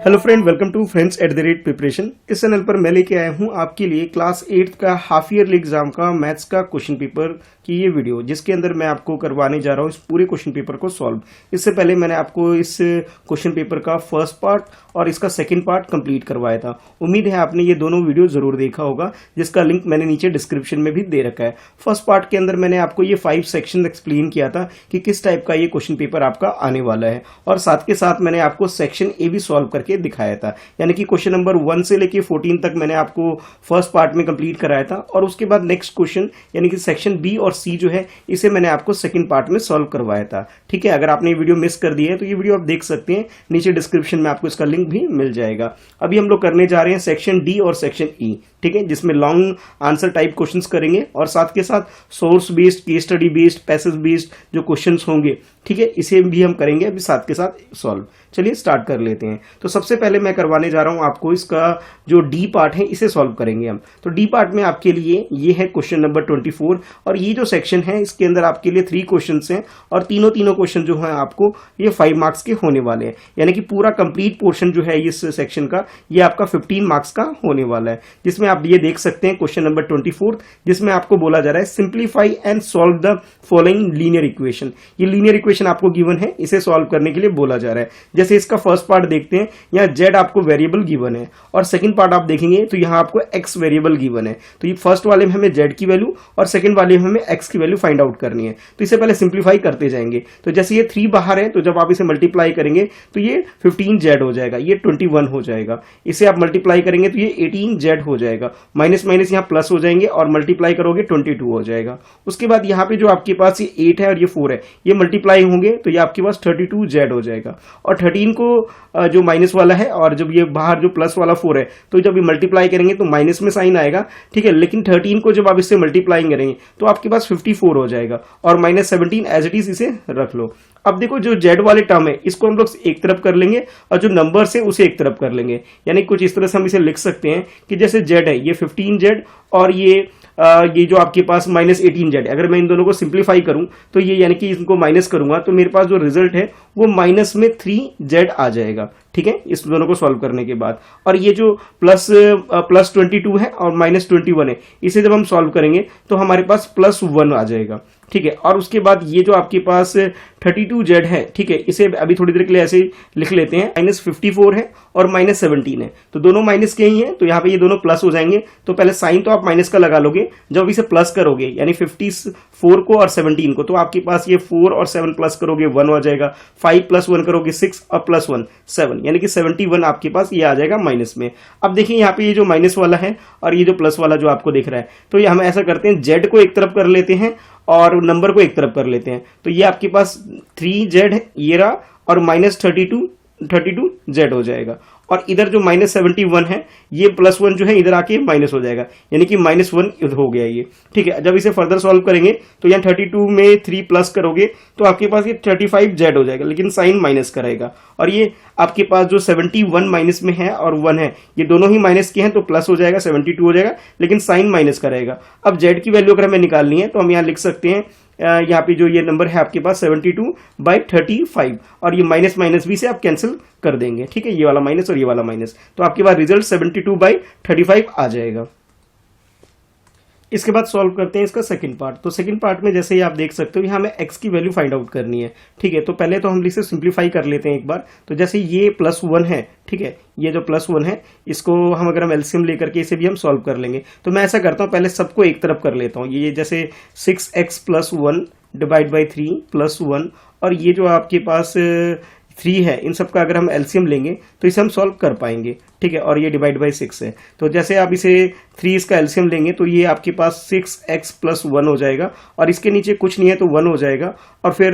Hello friend, welcome to friends at the rate preparation. इस channel पर मैं लेके आया हूँ आपके लिए क्लास 8 का हाफ ईयरली एग्जाम का मैथ्स का क्वेश्चन पेपर की ये वीडियो, जिसके अंदर मैं आपको करवाने जा रहा हूँ इस पूरे क्वेश्चन पेपर को सॉल्व। इससे पहले मैंने आपको इस क्वेश्चन पेपर का फर्स्ट पार्ट और इसका सेकंड पार्ट कंप्लीट करवाया था। उम्मीद है आपने ये दोनों वीडियो जरूर देखा होगा, जिसका लिंक मैंने नीचे डिस्क्रिप्शन में भी दे रखा है। फर्स्ट पार्ट के अंदर मैंने आपको ये 5 सेक्शन एक्सप्लेन किया था कि किस टाइप का ये क्वेश्चन पेपर आपका आने वाला है, और साथ के साथ मैंने आपको सेक्शन ए भी सॉल्व करके दिखाया था। यानी कि क्वेश्चन नंबर 1 से लेके 14 तक मैंने आपको फर्स्ट पार्ट में कंप्लीट कराया था, और उसके बाद नेक्स्ट क्वेश्चन यानी कि सेक्शन बी और सी जो है इसे मैंने आपको सेकंड पार्ट में सॉल्व करवाया था। ठीक है, अगर आपने ये वीडियो मिस कर दी है तो ये वीडियो आप देख सकते हैं, नीचे डिस्क्रिप्शन में आपको इसका लिंक भी मिल जाएगा। अभी हम लोग करने जा रहे हैं सेक्शन डी और सेक्शन ई, ठीक है, जिसमें लॉन्ग आंसर टाइप क्वेश्चंस करेंगे और साथ के साथ source based, case study based, passage based जो क्वेश्चंस होंगे, ठीक है, इसे भी हम करेंगे अभी साथ के साथ सॉल्व। चलिए स्टार्ट कर लेते हैं। तो सबसे पहले मैं करवाने जा रहा हूं आपको इसका जो डी पार्ट है, इसे सॉल्व करेंगे हम। तो डी पार्ट में आपके लिए ये है क्वेश्चन नंबर 24, और ये जो सेक्शन है इसके अंदर आपके लिए 3 क्वेश्चंस हैं, और तीनों क्वेश्चन जो है आपको ये 5 मार्क्स के होने वाले हैं। यानी कि पूरा कंप्लीट पोर्शन जो है इस सेक्शन का ये आपका 15 मार्क्स का होने वाला है, जिसमें आप ये देख सकते हैं क्वेश्चन नंबर 24, जिसमें आपको बोला जा रहा है simplify and solve the following linear equation. ये लीनियर इक्वेशन आपको गिवन है, इसे सॉल्व करने के लिए बोला जा रहा है। जैसे इसका फर्स्ट पार्ट देखते हैं, यहाँ जेड आपको वेरिएबल गिवन है, और सेकंड पार्ट आप देखेंगे तो यहाँ आपको एक्स वेरिएबल गिवन है। तो ये फर्स्ट वाले में हमें जेड की वैल्यू और सेकंड वाले में हमें एक्स की वैल्यू फाइंड आउट करनी है। तो इसे पहले सिंप्लीफाई करते जाएंगे। तो जैसे ये 3 बाहर है, तो जब आप इसे मल्टीप्लाई करेंगे तो ये 15 जेड हो जाएगा, ये 21 हो जाएगा। इसे आप मल्टीप्लाई करेंगे तो ये 18 जेड हो जाएगा, माइनस माइनस यहाँ प्लस हो जाएंगे, और मल्टीप्लाई करोगे 22 हो जाएगा। उसके बाद यहाँ पे जो आपके पास ये 8 है और ये 4 है, ये मल्टीप्लाई होंगे तो ये आपके पास 32 जेड हो जाएगा। और 13 को जो माइनस वाला है, और जब ये बाहर जो प्लस वाला 4 है, तो जब ये मल्टीप्लाई करेंगे तो माइनस में साइन आएगा, ठीक है। लेकिन 13 को जब आप इससे मल्टीप्लाई करेंगे तो आपके पास 54 हो जाएगा, और माइनस 17 एज इट इज इसे रख लो। अब देखो, जो जेड वाले टर्म है इसको हम लोग एक तरफ कर लेंगे, और जो नंबर है उसे एक तरफ कर लेंगे। यानी कुछ इस तरह से हम इसे लिख सकते हैं कि जैसे जेड है ये 15 जेड, और ये जो आपके पास माइनस 18 जेड, अगर मैं इन दोनों को सिंप्लीफाई करूं तो ये यानी कि इनको माइनस करूंगा तो मेरे पास जो रिजल्ट है वो माइनस में 3 जेड आ जाएगा, ठीक है, इस दोनों को सॉल्व करने के बाद। और ये जो प्लस 22 है और माइनस 21 है, इसे जब हम सॉल्व करेंगे तो हमारे पास प्लस 1 आ जाएगा, ठीक है। और उसके बाद ये जो आपके पास 32 जेड है, ठीक है, इसे अभी थोड़ी देर के लिए ऐसे लिख लेते हैं, माइनस 54 है और माइनस 17 है, तो दोनों माइनस के ही हैं, तो यहाँ पे ये दोनों प्लस हो जाएंगे। तो पहले साइन तो आप माइनस का लगा लोगे, जब इसे प्लस करोगे यानी 54 को और 17 को, तो आपके पास ये 4 और 7 प्लस करोगे 1 आ जाएगा, 5 प्लस 1 करोगे 6 और प्लस 1 7, यानी कि 71 आपके पास ये आ जाएगा माइनस में। अब देखिए यहाँ पे ये जो माइनस वाला है और ये जो प्लस वाला जो आपको दिख रहा है, तो ये हम ऐसा करते हैं, जेड को एक तरफ कर लेते हैं और नंबर को एक तरफ कर लेते हैं। तो ये आपके पास 3 जेड है ये रहा, और माइनस 32 जेड हो जाएगा, और इधर जो माइनस 71 है ये प्लस 1 जो है इधर आके माइनस हो जाएगा, यानी कि माइनस 1 हो गया ये, ठीक है। जब इसे फर्दर सॉल्व करेंगे तो यहाँ 32 में 3 प्लस करोगे तो आपके पास ये 35 जेड हो जाएगा, लेकिन साइन माइनस करेगा। और ये आपके पास जो 71 माइनस में है और 1 है, ये दोनों ही माइनस के हैं, तो प्लस हो जाएगा, 72 हो जाएगा, लेकिन साइन माइनस करेगा। अब जेड की वैल्यू अगर हमें निकालनी है तो हम यहाँ लिख सकते हैं, यहाँ पे जो ये नंबर है आपके पास 72/35, और ये माइनस माइनस भी से आप कैंसिल कर देंगे, ठीक है, ये वाला माइनस और ये वाला माइनस, तो आपके पास रिजल्ट 72/35 आ जाएगा। इसके बाद सॉल्व करते हैं इसका सेकंड पार्ट। तो सेकंड पार्ट में जैसे ही आप देख सकते हो यहाँ हमें x की वैल्यू फाइंड आउट करनी है, ठीक है। तो पहले तो हम इसे सिंप्लीफाई कर लेते हैं एक बार। तो जैसे ये प्लस 1 है, ठीक है, ये जो प्लस 1 है इसको हम अगर हम एलसीएम लेकर के इसे भी हम सॉल्व कर लेंगे। तो मैं ऐसा करता हूँ, पहले सबको एक तरफ कर लेता हूँ। ये जैसे 6x + 1 डिवाइड बाई 3 + 1, और ये जो आपके पास 3 है, इन सब का अगर हम एलसीएम लेंगे तो इसे हम सॉल्व कर पाएंगे, ठीक है। और ये डिवाइड बाई 6 है, तो जैसे आप इसे 3 इसका एलसीएम लेंगे तो ये आपके पास 6x + 1 हो जाएगा, और इसके नीचे कुछ नहीं है तो 1 हो जाएगा। और फिर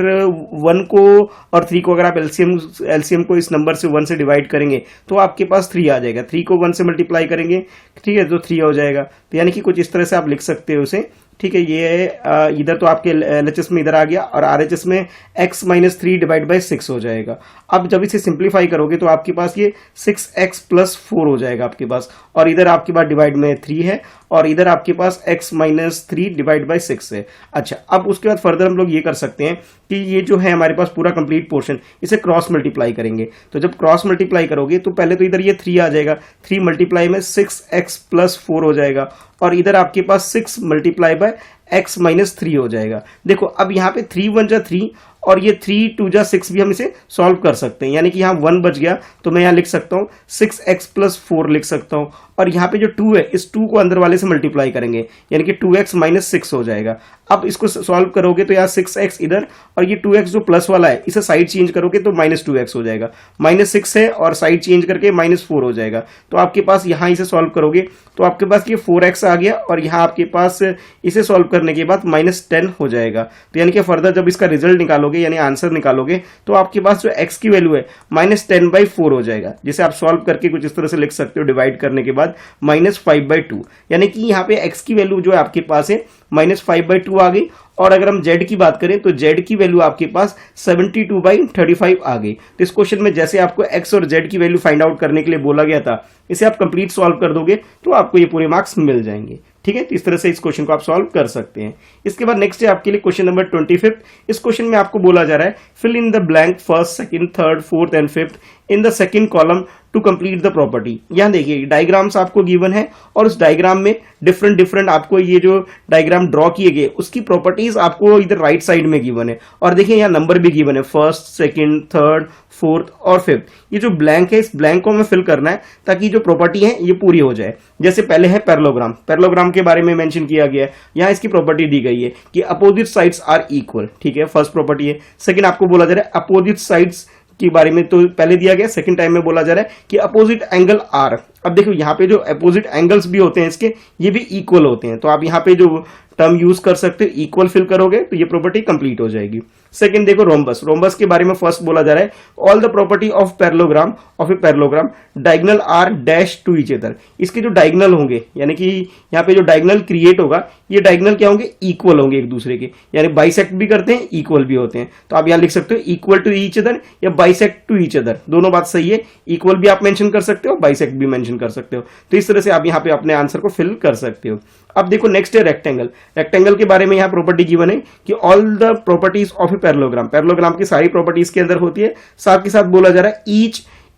1 को और 3 को अगर आप एलसीएम को इस नंबर से 1 से डिवाइड करेंगे तो आपके पास 3 आ जाएगा। 3 को 1 से मल्टीप्लाई करेंगे, ठीक है, तो 3 हो जाएगा। तो यानी कि कुछ इस तरह से आप लिख सकते हो उसे ठीक है, ये इधर तो आपके LHS में इधर आ गया और RHS में x माइनस 3 डिवाइड बाई 6 हो जाएगा। अब जब इसे सिंप्लीफाई करोगे तो आपके पास ये 6x प्लस 4 हो जाएगा आपके पास, और इधर आपके पास डिवाइड में 3 है और इधर आपके पास x माइनस 3 डिवाइड बाई 6 है। अच्छा, अब उसके बाद फर्दर हम लोग ये कर सकते हैं कि ये जो है हमारे पास पूरा कंप्लीट पोर्शन, इसे क्रॉस मल्टीप्लाई करेंगे। तो जब क्रॉस मल्टीप्लाई करोगे तो पहले तो इधर ये 3 आ जाएगा, 3 मल्टीप्लाई में 6x प्लस 4 हो जाएगा, और इधर आपके पास 6 मल्टीप्लाई बाय x माइनस 3 हो जाएगा। देखो अब यहाँ पे 3 1 जा 3 और ये 3 2 जा 6 भी हम इसे सॉल्व कर सकते हैं, यानी कि यहाँ 1 बच गया तो मैं यहाँ लिख सकता हूँ 6x प्लस 4 लिख सकता हूँ, और यहाँ पे जो 2 है इस 2 को अंदर वाले से मल्टीप्लाई करेंगे यानी कि 2x माइनस 6 हो जाएगा। अब इसको सॉल्व करोगे तो यहाँ 6x इधर और ये 2x जो प्लस वाला है इसे साइड चेंज करोगे तो माइनस 2x हो जाएगा, माइनस 6 है और साइड चेंज करके माइनस 4 हो जाएगा। तो आपके पास यहाँ इसे सॉल्व करोगे तो आपके पास ये 4x आ गया और यहाँ आपके पास इसे सॉल्व करने के बाद माइनस 10 हो जाएगा। तो यानी कि फर्दर जब इसका रिजल्ट निकालोगे यानी आंसर निकालोगे तो आपके पास जो x की वैल्यू है माइनस 10/4 हो जाएगा, जिसे आप सॉल्व करके कुछ इस तरह से लिख सकते हो डिवाइड करने के बाद माइनस 5/2, यानी कि यहाँ पे x की वैल्यू जो है आपके पास है माइनस 5/2 आ गई। और अगर हम z की बात करें तो z की वैल्यू आपके पास 72/35 आ गई। तो इस क्वेश्चन में जैसे आपको x और z की वैल्यू फाइंड आउट करने के लिए बोला गया था, इसे आप कंप्लीट सॉल्व कर दोगे तो आपको ये पूरे मार्क्स मिल जाएंगे। ठीक है, तो इस तरह से इस क्वेश्चन को आप सॉल्व कर सकते हैं। इसके बाद नेक्स्ट है आपके लिए क्वेश्चन नंबर 25। इस क्वेश्चन में आपको बोला जा रहा है fill in the blank first, second, third, fourth and fifth in the second column to complete the property. यहाँ देखिए डायग्राम्स आपको गिवन है और उस डायग्राम में डिफरेंट आपको ये जो डायग्राम ड्रॉ किए गए उसकी प्रॉपर्टीज आपको इधर राइट साइड में गिवन है, और देखिए यहाँ नंबर भी गिवन है, फर्स्ट, सेकंड, थर्ड, फोर्थ और फिफ्थ। ये जो ब्लैंक है इस ब्लैंक को हमें फिल करना है ताकि जो प्रॉपर्टी है ये पूरी हो जाए। जैसे पहले है पैरेललोग्राम, पैरेललोग्राम के बारे में मेंशन किया गया है, यहाँ इसकी प्रॉपर्टी दी गई है कि अपोजिट साइड्स आर इक्वल। ठीक है, फर्स्ट प्रॉपर्टी है। सेकंड आपको बोला जा रहा है अपोजिट साइड्स के बारे में तो पहले दिया गया, सेकंड टाइम में बोला जा रहा है कि अपोजिट एंगल आर। अब देखो यहाँ पे जो अपोजिट एंगल्स भी होते हैं इसके, ये भी इक्वल होते हैं, तो आप यहाँ पे जो टर्म यूज कर सकते हो इक्वल फिल करोगे तो ये प्रॉपर्टी कंप्लीट हो जाएगी। सेकंड देखो रोम्बस, रोम्बस के बारे में फर्स्ट बोला जा रहा है all the property of parallelogram of a parallelogram diagonal are dash to each other. इसके जो डायगोनल होंगे यानी कि यहाँ पे जो डायगोनल क्रिएट होगा ये डायगोनल क्या होंगे, इक्वल होंगे एक दूसरे के, यानी बाइसेक्ट भी करते हैं इक्वल भी होते हैं। तो आप यहाँ लिख सकते हो इक्वल टू ईच अदर या बाइसेक्ट टू ईच अदर, दोनों बात सही है, इक्वल भी आप मेंशन कर सकते हो, बाइसेक्ट भी मेंशन कर सकते हो। तो इस तरह से आप यहाँ पे अपने आंसर को फिल कर सकते हो। अब देखो नेक्स्ट है रेक्टेंगल। रेक्टेंगल के बारे में यहाँ प्रॉपर्टी गिवन है कि all the properties of a parallelogram, parallelogram की सारी प्रॉपर्टीज के अंदर होती है, साथ के साथ बोला जा रहा है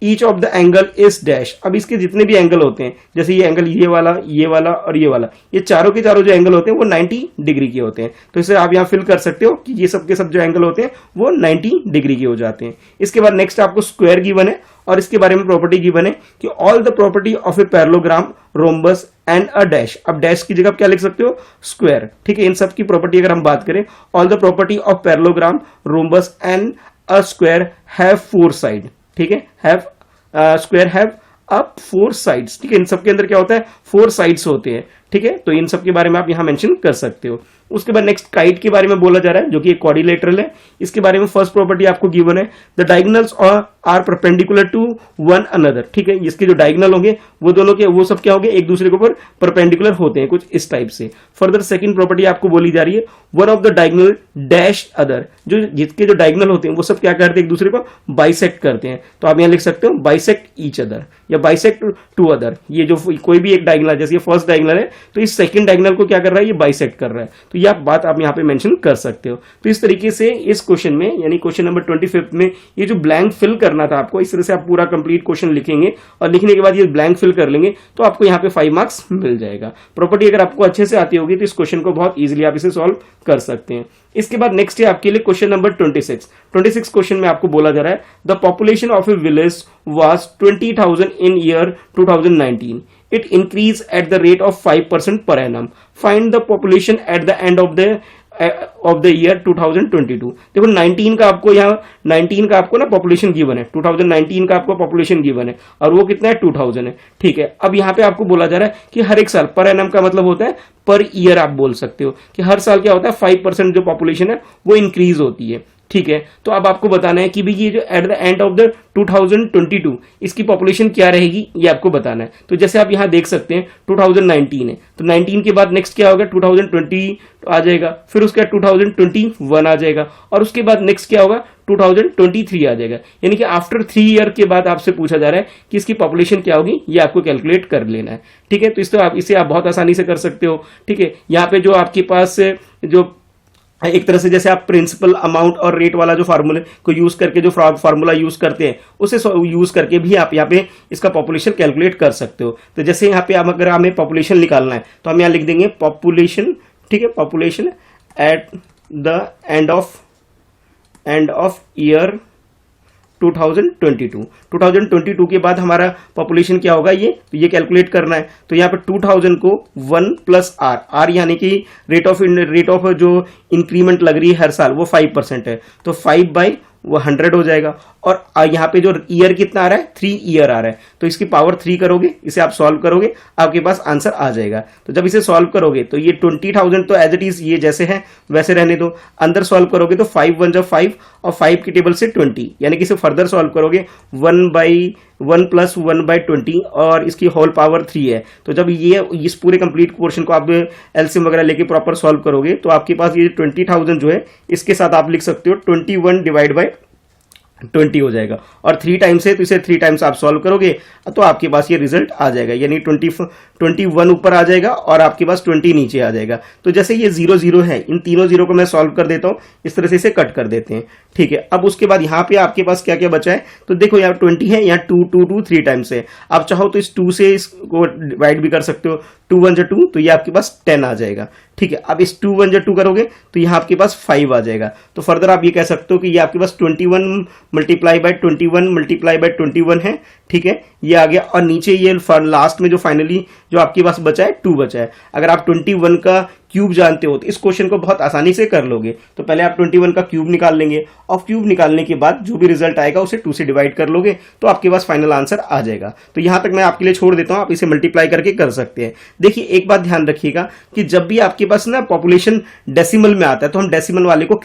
each of the angle is dash. अब इसके जितने भी एंगल होते हैं, जैसे ये एंगल ये वाला और ये वाला, ये चारों के चारों जो एंगल होते हैं वो 90 डिग्री के होते हैं। तो इसे आप यहाँ फिल कर सकते हो कि ये सब के सब जो एंगल होते हैं वो 90 डिग्री के हो जाते हैं। इसके बाद नेक्स्ट आपको स्क्वायर गिवन है और इसके बारे में प्रॉपर्टी गिवन है कि all the property of a parallelogram rhombus and a dash. अब डैश की जगह क्या लिख सकते हो, स्क्वायर। ठीक है, इन सब की प्रॉपर्टी अगर हम बात करें, all the property of parallelogram rhombus and a square have 4 side. ठीक है, have square have up 4 sides. ठीक है, इन सब के अंदर क्या होता है, 4 साइड्स होते हैं। ठीक है, तो इन सब के बारे में आप यहां मेंशन कर सकते हो। उसके बाद नेक्स्ट काइट के बारे में बोला जा रहा है जो कि एक क्वाड्रिलेटरल है। इसके बारे में फर्स्ट प्रॉपर्टी आपको गिवन है the diagonals are perpendicular to one another. ठीक है, इसके जो डायगोनल होंगे वो दोनों के वो सब क्या होंगे, एक दूसरे के ऊपर परपेंडिकुलर होते हैं, कुछ इस टाइप से। फर्दर सेकंड प्रॉपर्टी आपको बोली जा रही है one of the diagonal dash other, जो जिसके जो डायगोनल होते हैं वो सब क्या करते हैं, एक दूसरे को बाइसेक्ट करते हैं। तो आप यहाँ लिख सकते हो बाइसेक्ट ईच अदर या बाइसेक्ट टू अदर। ये जो कोई भी एक डायगोनल, जैसे ये फर्स्ट डायगोनल है तो इस सेकंड डायगोनल को क्या कर रहा है, ये बाइसेक्ट कर रहा है। तो ये बात आप यहाँ पे मेंशन कर सकते हो। तो इस तरीके से इस क्वेश्चन में यानी क्वेश्चन नंबर 25 में ये जो ब्लैंक फिल करना था आपको, इस तरह से आप पूरा कंप्लीट क्वेश्चन लिखेंगे और लिखने के बाद ये ब्लैंक फिल कर लेंगे तो आपको यहाँ पे 5 मार्क्स मिल जाएगा। प्रॉपर्टी अगर आपको अच्छे से आती होगी तो इस क्वेश्चन को बहुत इजीली आप इसे सॉल्व कर सकते हैं। इसके बाद नेक्स्ट है आपके लिए क्वेश्चन नंबर 26 क्वेश्चन में आपको बोला जा रहा है the population of A village was 20,000 in year 2019. It increased at the rate of 5% per annum. Find the population at the end of the year 2022. देखो 19 का आपको यहाँ 19 का आपको ना पॉपुलेशन गिवन है, 2019 का आपको पॉपुलेशन गिवन है और वो कितना है 2000 है। ठीक है, अब यहाँ पे आपको बोला जा रहा है कि हर एक साल, पर एनम का मतलब होता है पर ईयर, आप बोल सकते हो कि हर साल क्या होता है 5% जो पॉपुलेशन है वो इंक्रीज होती है। ठीक है, तो अब आपको बताना है कि भाई ये जो at the end of the 2022 इसकी पॉपुलेशन क्या रहेगी, ये आपको बताना है। तो जैसे आप यहाँ देख सकते हैं 2019 है, तो 19 के बाद नेक्स्ट क्या होगा, 2020 आ जाएगा, फिर उसके बाद 2021 आ जाएगा, और उसके बाद नेक्स्ट क्या होगा, 2023 आ जाएगा। यानी कि आफ्टर 3 ईयर के बाद आपसे पूछा जा रहा है कि इसकी पॉपुलेशन क्या होगी, ये आपको कैलकुलेट कर लेना है। ठीक है, तो इसे आप बहुत आसानी से कर सकते हो। ठीक है, यहाँ पे जो आपके पास जो एक तरह से जैसे आप प्रिंसिपल अमाउंट और रेट वाला जो फार्मूले को यूज करके जो फार्मूला यूज करते हैं उसे यूज करके भी आप यहाँ पे इसका पॉपुलेशन कैलकुलेट कर सकते हो। तो जैसे यहाँ पे अगर हमें पॉपुलेशन निकालना है तो हम यहाँ लिख देंगे पॉपुलेशन, ठीक है, population at the end of year 2022 के बाद हमारा पॉपुलेशन क्या होगा, ये कैलकुलेट करना है। तो यहाँ पे 2000 को 1 प्लस आर यानी कि रेट ऑफ जो इंक्रीमेंट लग रही है हर साल वो 5% है, तो 5/100 हो जाएगा। और यहाँ पे जो ईयर कितना आ रहा है, 3 ईयर आ रहा है, तो इसकी पावर 3 करोगे, इसे आप सॉल्व करोगे, आपके पास आंसर आ जाएगा। तो जब इसे सॉल्व करोगे तो ये 20,000 तो एज इट इज ये जैसे है वैसे रहने दो, अंदर सॉल्व करोगे तो 5 1 जब 5 और 5 की टेबल से 20, यानी कि इसे फर्दर सॉल्व करोगे 1/1 प्लस 1/20 और इसकी होल पावर 3 है। तो जब ये इस पूरे कंप्लीट पोर्शन को आप एलसीएम वगैरह लेके प्रॉपर सॉल्व करोगे तो आपके पास ये 20,000 जो है इसके साथ आप लिख सकते हो 21 डिवाइड बाय 20 हो जाएगा, और 3 टाइम्स है तो इसे 3 टाइम्स आप सॉल्व करोगे तो आपके पास ये रिजल्ट आ जाएगा, यानी 21 ऊपर आ जाएगा और आपके पास 20 नीचे आ जाएगा। तो जैसे ये 0 0 है, इन तीनों 0 को मैं सॉल्व कर देता हूं, इस तरह से इसे कट कर देते हैं। ठीक है, अब उसके बाद यहाँ पे आपके पास क्या क्या बचा है, तो देखो यहाँ 20 है, यहाँ 2 2 2 3 टाइम्स है। आप चाहो तो इस 2 से इसको डिवाइड भी कर सकते हो, 2 1 2, तो ये आपके पास 10 आ जाएगा। ठीक है, अब इस 2 1 2 करोगे तो यहाँ आपके पास 5 आ जाएगा। तो फर्दर आप ये कह सकते हो कि ये आपके पास 21 मल्टीप्लाई बाय 21 मल्टीप्लाई बाय 21 है। ठीक है, ये आ गया, और नीचे ये लास्ट में जो फाइनली जो आपके पास बचा है 2 बचा है। अगर आप 21 का क्यूब जानते हो तो इस क्वेश्चन को बहुत आसानी से कर लोगे। तो पहले आप 21 का क्यूब निकाल लेंगे, और क्यूब निकालने के बाद जो भी रिजल्ट आएगा उसे 2 से डिवाइड कर लोगे तो आपके पास फाइनल आंसर आ जाएगा। तो यहां तक मैं आपके लिए छोड़ देता हूं, आप इसे मल्टीप्लाई करके कर सकते हैं। देखिए एक बात ध्यान रखिएगा कि जब भी आपके पास ना पॉपुलेशन डेसिमल में आता है तो हम डेसिमल वाले को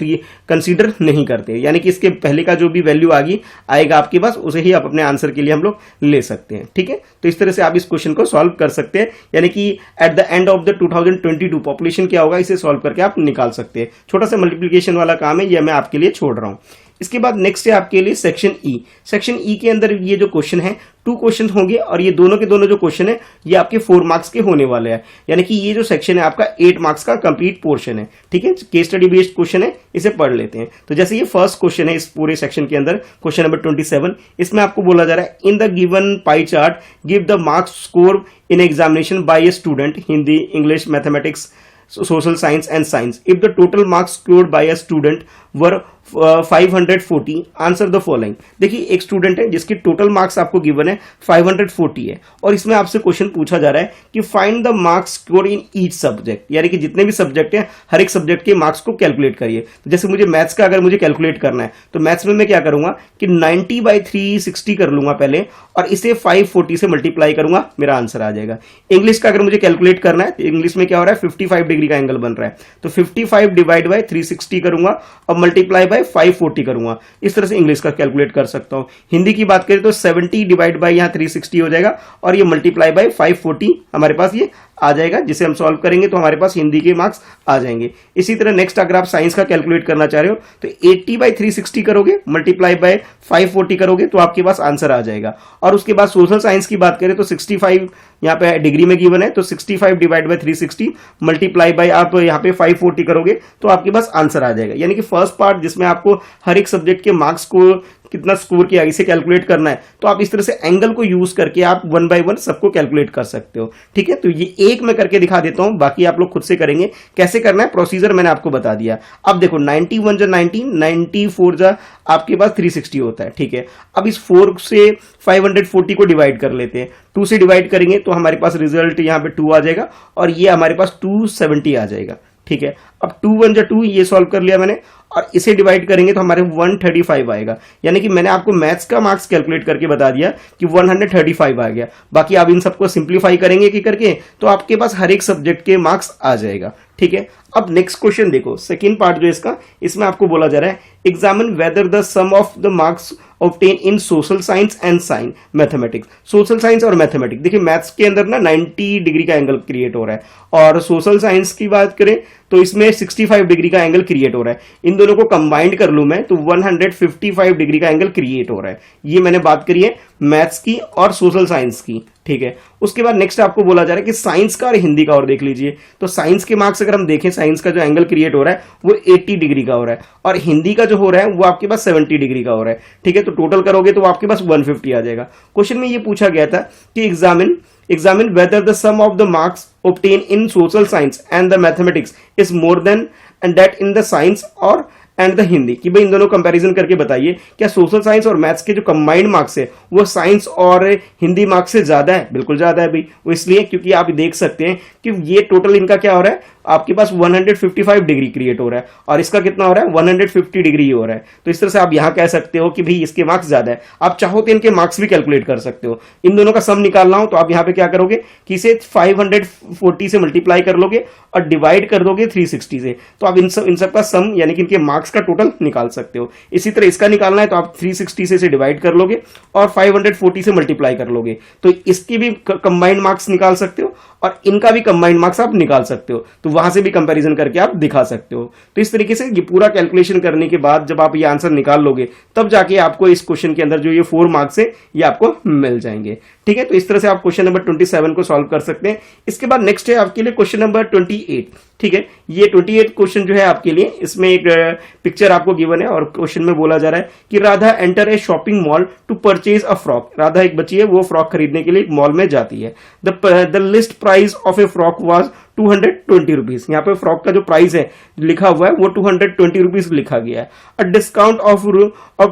कंसीडर नहीं करते, यानी कि इसके पहले का जो भी वैल्यू आएगा आपके पास उसे ही आप अपने आंसर के लिए हम लोग ले सकते हैं। ठीक है, तो इस तरह से आप इस क्वेश्चन को सॉल्व कर सकते हैं, यानी कि at the end of the 2022 population क्या होगा इसे सॉल्व करके आप निकाल सकते हैं। छोटा सा मल्टीप्लिकेशन वाला काम है, यह मैं आपके लिए छोड़ रहा हूं। इसके बाद नेक्स्ट है आपके लिए सेक्शन ई। सेक्शन ई के अंदर ये जो क्वेश्चन है 2 क्वेश्चन होंगे, और ये दोनों के दोनों जो क्वेश्चन है ये आपके 4 मार्क्स के होने वाले हैं, यानी कि ये जो सेक्शन है आपका 8 मार्क्स का कंप्लीट पोर्शन है। ठीक है, केस स्टडी बेस्ड क्वेश्चन है, इसे पढ़ लेते हैं। तो जैसे ये फर्स्ट क्वेश्चन है इस पूरे सेक्शन के अंदर, क्वेश्चन नंबर 27, इसमें आपको बोला जा रहा है in the given pie chart give the marks score in examination by a student Hindi, English, mathematics, social science and science. If the total marks scored by a student were 540, answer the following. देखिए एक student है जिसकी total marks आपको given है 540 है, और इसमें आपसे क्वेश्चन पूछा जा रहा है कि find the marks score in each subject, यानी कि जितने भी सब्जेक्ट हैं हर एक सब्जेक्ट के मार्क्स को कैलकुलेट करिए। तो जैसे मुझे मैथ्स का अगर मुझे कैलकुलेट करना है तो मैथ्स में मैं क्या करूंगा कि 90/360 कर लूंगा पहले, और इसे 540 से मल्टीप्लाई करूंगा, मेरा आंसर आ जाएगा। इंग्लिश का अगर मुझे कैलकुलेट करना है तो इंग्लिश में क्या हो रहा है 55 डिग्री का एंगल बन रहा है, तो 55 डिवाइड बाय 360 करूंगा और मल्टीप्लाई बाय 540 करूंगा। इस तरह से इंग्लिश का कैलकुलेट कर सकता हूं। हिंदी की बात करें तो 70 डिवाइड बाय यहां 360 हो जाएगा, और ये मल्टीप्लाई बाय 540 हमारे पास ये आ जाएगा, जिसे हम सॉल्व करेंगे तो हमारे पास हिंदी के मार्क्स आ जाएंगे। इसी तरह नेक्स्ट अगर आप साइंस का कैलकुलेट करना चाह रहे हो तो 80/360 करोगे, मल्टीप्लाई बाय 540 करोगे तो आपके पास आंसर आ जाएगा। और उसके बाद सोशल साइंस की बात करें तो 65 यहाँ पे डिग्री में गिवन है, तो 65 डिवाइड बाय 360 मल्टीप्लाई बाय आप यहाँ पे 540 करोगे तो आपके पास आंसर आ जाएगा। यानी कि फर्स्ट पार्ट जिसमें आपको हर एक सब्जेक्ट के मार्क्स को कितना स्कोर किया इसे कैलकुलेट करना है, तो आप इस तरह से एंगल को यूज करके आप 1 बाय 1 सबको कैलकुलेट कर सकते हो। ठीक है, तो ये एक मैं करके दिखा देता हूं, बाकी आप लोग खुद से करेंगे। कैसे करना है प्रोसीजर मैंने आपको बता दिया। अब देखो 91 जा 90, 94 जा आपके पास 360 होता है। ठीक है, अब इस 4 से 540 को डिवाइड कर लेते हैं, 2 से डिवाइड करेंगे तो हमारे पास रिजल्ट यहाँ पे 2 आ जाएगा, और ये हमारे पास 270 आ जाएगा। ठीक है, अब 2 1 जा 2 ये सॉल्व कर लिया मैंने, और इसे डिवाइड करेंगे तो हमारे 135 आएगा। यानी कि मैंने आपको मैथ्स का मार्क्स कैलकुलेट करके बता दिया कि 135 आ गया। बाकी आप इन सबको सिंप्लीफाई करेंगे कि करके तो आपके पास हर एक सब्जेक्ट के मार्क्स आ जाएगा। ठीक है, अब नेक्स्ट क्वेश्चन देखो, सेकंड पार्ट जो इसका, इसमें आपको बोला जा रहा है examine whether the sum of the marks obtain in social science and sign mathematics. Social science और मैथमेटिक्स, देखिए मैथ्स के अंदर ना 90 डिग्री का एंगल क्रिएट हो रहा है और सोशल साइंस की बात करें तो इसमें 65 डिग्री का एंगल क्रिएट हो रहा है। इन दोनों को कंबाइंड कर लूं मैं तो 155 डिग्री का एंगल क्रिएट हो रहा है। ये मैंने बात करी है मैथ्स की और सोशल साइंस की। ठीक है, उसके बाद नेक्स्ट आपको बोला जा रहा है कि साइंस का और हिंदी का और देख लीजिए। तो साइंस के मार्क्स अगर हम देखें, साइंस का जो एंगल क्रिएट हो रहा है वो 80 डिग्री का हो रहा है और हिंदी का जो हो रहा है वो आपके पास 70 डिग्री का हो रहा है। ठीक है, तो टोटल करोगे तो आपके पास 150 आ जाएगा। क्वेश्चन में ये पूछा गया था कि examine whether the sum of the marks obtained in social science and the mathematics is more than and that in the science or and the Hindi, कि भाई इन दोनों कंपैरिजन करके बताइए क्या सोशल साइंस और मैथ्स के जो कंबाइंड मार्क्स है वो साइंस और हिंदी मार्क्स से ज्यादा है। बिल्कुल ज्यादा है भाई, वो इसलिए क्योंकि आप देख सकते हैं कि ये टोटल इनका क्या हो रहा है, आपके पास 155 डिग्री क्रिएट हो रहा है और इसका कितना हो रहा है 150 डिग्री हो रहा है। तो इस तरह से आप यहां कह सकते हो कि भाई इसके मार्क्स ज्यादा है। आप चाहो तो इनके मार्क्स भी कैलकुलेट कर सकते हो। इन दोनों का सम निकालना हो तो आप यहां पे क्या करोगे कि इसे 540 से मल्टीप्लाई कर लोगे और डिवाइड कर दोगे 360 से, तो आप इन सब का सम यानी कि इनके मार्क्स का टोटल निकाल सकते हो। इसी तरह इसका निकालना है तो आप 360 से इसे डिवाइड कर लोगे और 540 से मल्टीप्लाई कर लोगे, तो इसके भी कंबाइंड मार्क्स निकाल सकते हो और इनका भी कंबाइंड मार्क्स आप निकाल सकते हो। तो वहां से भी कंपैरिजन करके आप दिखा सकते हो। तो इस तरीके से ये पूरा कैलकुलेशन करने के बाद जब आप ये आंसर निकाल लोगे तब जाके आपको इस क्वेश्चन के अंदर जो ये 4 मार्क्स है ये आपको मिल जाएंगे। ठीक है, तो इस तरह से आप क्वेश्चन नंबर 27 को सॉल्व कर सकते हैं। इसके बाद नेक्स्ट है आपके लिए क्वेश्चन नंबर 28। ठीक है, ये 28 क्वेश्चन जो है आपके लिए, इसमें एक पिक्चर आपको गिवन है और क्वेश्चन में बोला जा रहा है कि Radha enter a shopping mall to purchase a frock. Radha एक बच्ची है, वो फ्रॉक खरीदने के लिए एक मॉल में जाती है। The list price of A frock was 220 rupees. यहाँ पे फ्रॉक का जो प्राइस है लिखा हुआ है वो 220 रुपीज लिखा गया है। अ discount of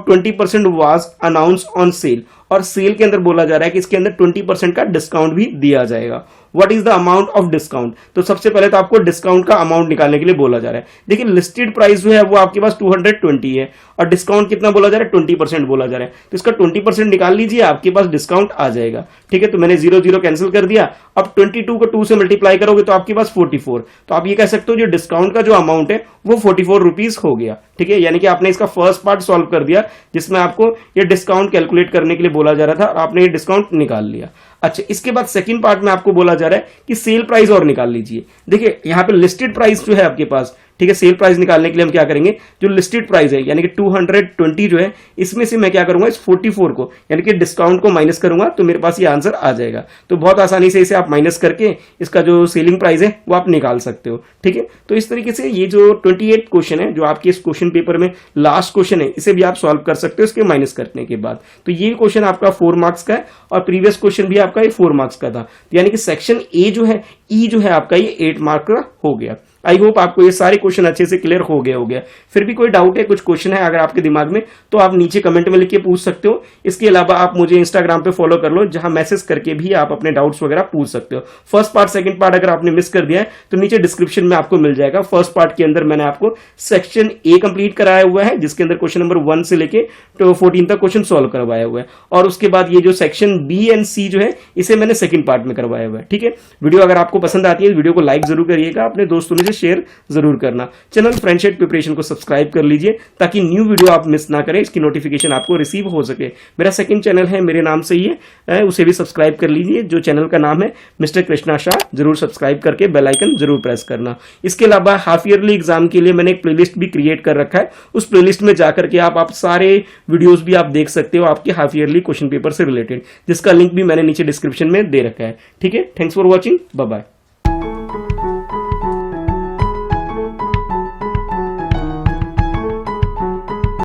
20% was announce on sale, और सेल के अंदर बोला जा रहा है कि इसके अंदर 20% का डिस्काउंट भी दिया जाएगा। What is the amount of discount, तो सबसे पहले तो आपको डिस्काउंट का अमाउंट निकालने के लिए बोला जा रहा है। देखिए लिस्टेड प्राइस जो है वो आपके पास 220 है और डिस्काउंट कितना बोला जा रहा है 20% बोला जा रहा है, तो इसका 20% निकाल लीजिए, आपके पास डिस्काउंट आ जाएगा। ठीक है, तो मैंने 0 0 कैंसिल कर दिया। अब 22 को 2 से मल्टीप्लाई करोगे तो आपके पास 44, तो आप ये कह सकते हो जो डिस्काउंट का जो अमाउंट है वो 44 रुपीज हो गया। ठीक है, यानी कि आपने इसका फर्स्ट पार्ट सॉल्व कर दिया जिसमें आपको ये डिस्काउंट कैलकुलेट करने के लिए बोला जा रहा था और आपने ये डिस्काउंट निकाल लिया। अच्छा, इसके बाद सेकंड पार्ट में आपको बोला जा रहा है कि सेल प्राइस और निकाल लीजिए। देखिए यहाँ पे लिस्टेड प्राइस जो है आपके पास, ठीक है, सेल प्राइस निकालने के लिए हम क्या करेंगे, जो लिस्टेड प्राइस है यानी कि 220 जो है, इसमें से मैं क्या करूंगा इस 44 को यानी कि डिस्काउंट को माइनस करूंगा तो मेरे पास ये आंसर आ जाएगा। तो बहुत आसानी से इसे आप माइनस करके इसका जो सेलिंग प्राइस है वो आप निकाल सकते हो। ठीक है, तो इस तरीके से ये जो 28 क्वेश्चन है जो आपके इस क्वेश्चन पेपर में लास्ट क्वेश्चन है, इसे भी आप सॉल्व कर सकते हो इसके माइनस करने के बाद। तो ये क्वेश्चन आपका 4 मार्क्स का है और प्रीवियस क्वेश्चन भी आपका ये 4 मार्क्स का था, यानी कि सेक्शन ए जो है, ई जो है आपका ये 8 मार्क का हो गया। आई होप आपको ये सारे क्वेश्चन अच्छे से क्लियर हो गया। फिर भी कोई डाउट है, कुछ क्वेश्चन है अगर आपके दिमाग में, तो आप नीचे कमेंट में लिख के पूछ सकते हो। इसके अलावा आप मुझे इंस्टाग्राम पे फॉलो कर लो, जहां मैसेज करके भी आप अपने डाउट्स वगैरह पूछ सकते हो। फर्स्ट पार्ट सेकंड पार्ट अगर आपने मिस कर दिया है तो नीचे डिस्क्रिप्शन में आपको मिल जाएगा। फर्स्ट पार्ट के अंदर मैंने आपको सेक्शन ए कंप्लीट कराया हुआ है जिसके अंदर क्वेश्चन नंबर 1 से लेके 14 तक क्वेश्चन सॉल्व करवाया हुआ है, और उसके बाद ये जो सेक्शन बी एंड सी जो है इसे मैंने सेकंड पार्ट में करवाया हुआ है। ठीक है, वीडियो अगर आपको पसंद आती है वीडियो को लाइक जरूर करिएगा, अपने दोस्तों में से शेयर जरूर करना। चैनल फ्रेंडशिप प्रिपरेशन को सब्सक्राइब कर लीजिए ताकि न्यू वीडियो आप मिस ना करें, इसकी नोटिफिकेशन आपको रिसीव हो सके। मेरा सेकंड चैनल है मेरे नाम से ही है, उसे भी सब्सक्राइब कर लीजिए, जो चैनल का नाम है मिस्टर कृष्णा शाह। जरूर सब्सक्राइब करके बेल आइकन जरूर प्रेस करना। इसके अलावा हाफ ईयरली एग्जाम के लिए मैंने एक प्लेलिस्ट भी क्रिएट कर रखा है, उस प्लेलिस्ट में जाकर के आप सारे वीडियोस भी आप देख सकते हो आपके हाफ ईयरली क्वेश्चन पेपर से रिलेटेड, जिसका लिंक भी मैंने नीचे डिस्क्रिप्शन में दे रखा है। ठीक है, thanks for watching, bye bye.